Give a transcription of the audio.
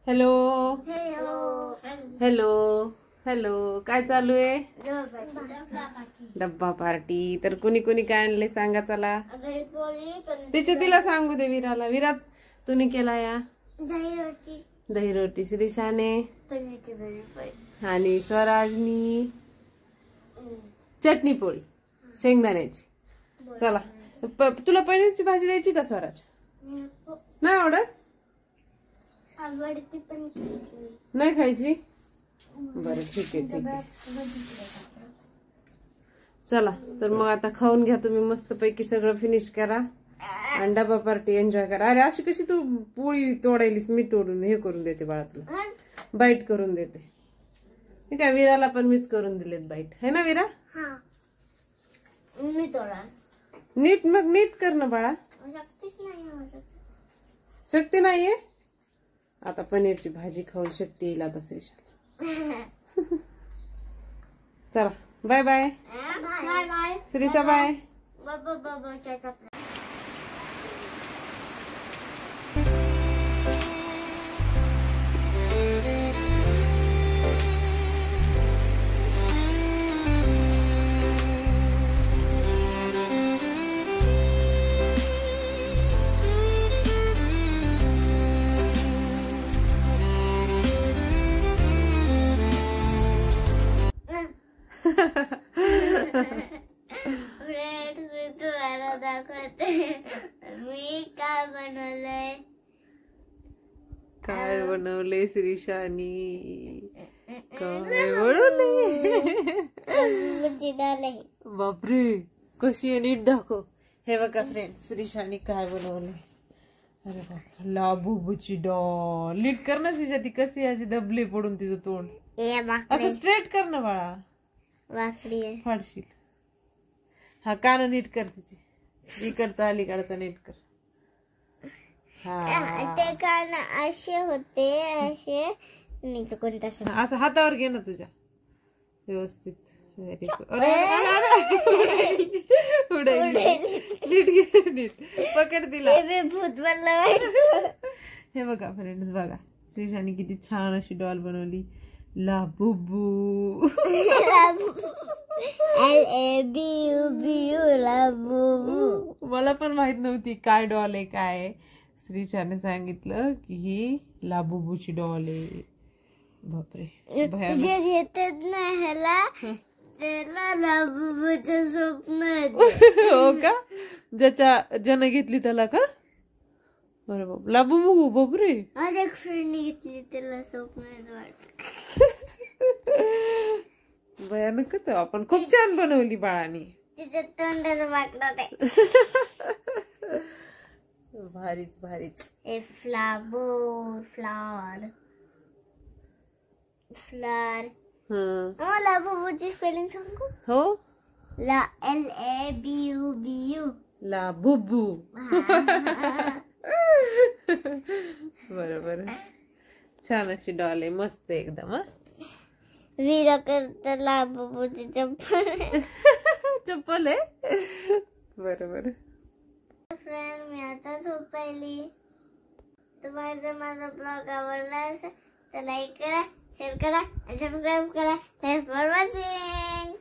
Hello hello hello, काय चालू आहे? डब्बा पार्टी. तर कोणी कोणी काय आणले सांगा चला. तिच्या तिला सांगू दे विराला. विरात तुम्ही केला या दही रोटी, श्रीशाने आणि स्वराजनी चटणी पोळी शेंगदाण्याची. चला, तुला पनीरची भाजी द्यायची का स्वराज? नाही आवडत? आवडते पण नाही खायची? बरं ठीक आहे ठीक आहे. चला तर मग आता खाऊन घ्या तुम्ही मस्त पैकी, सगळं फिनिश करा आणि डबा पार्टी एन्जॉय करा. अरे अशी कशी तू पोळी तोडायलीस? मी तोडून हे करून देते बाळा, तुला बाईट करून देते. ठीक आहे, विराला पण मीच करून दिलेत बाईट, है ना विरा? मी तोडा नीट, मग नीट कर ना बाळा. शक्ती नाहीये आता. पनीरची भाजी खाऊन शक्ती येईल आता श्रीशाला. चला bye bye. Bye bye Shrisha bye. बाबा बाबा क्या फ्रेंड्स, मी तुम्हाला दाखवते मी काय बनवलंय. काय बनवले श्रीशानी? काय बनवले? बापरे, कशी आहे नीट दाखव. हे बघा फ्रेंड्स, श्रीशानी काय बनवले. अरे बाप, लाबूबूची डॉल. नीट कर ना श्रीशा, ती कशी आहे दबले पडून तिचं तोंड. असं स्ट्रेट कर ना बाळा, फाडशील. हा कान नीट कर तिची, इकडचा अलीकडचा नीट कर. ते कान असे होते, असे मी चुकून तसं. असं हातावर घे ना तुझ्या व्यवस्थित. Very good. नीट घे, नीट पकड तिला. भूत बनलं वाटतं. हे बघा फ्रेंड्स, बघा श्रीशानी किती छान अशी डॉल बनवली. लाबूबू. लाबूबू. मला पण माहित नव्हती काय डॉल आहे काय. श्रीशाने सांगितलं की ही लाबूबूची डॉल आहे. बापरे, जे घेतात ना ह्याला त्याला लाबूबूचं स्वप्न. हो का? ज्यानं घेतली त्याला का? बरं बाप, लाबूबू. बापरे, माझ्या एक फ्रेंडने घेतली, त्याला स्वप्न वाटत. भयानकच आहे. आपण खूप छान बनवली बाळानी. तिच्या तोंडाचं वाटलं ते. भारीच भारीच. फ्लावर लाबूबूची स्पेलिंग सांगू? हो, LABUBU. लाबूबू. बरोबर, छान अशी डॉल आहे, मस्त एकदम. वीरा करता लाबूबूची चप्पल. चप्पल आहे. बरोबर फ्रेंड, मी आता झोपायली. तुम्हाला जर माझा ब्लॉग आवडला असेल तर लाईक करा, शेअर करा आणि सबस्क्राईब करा. Thanks for watching.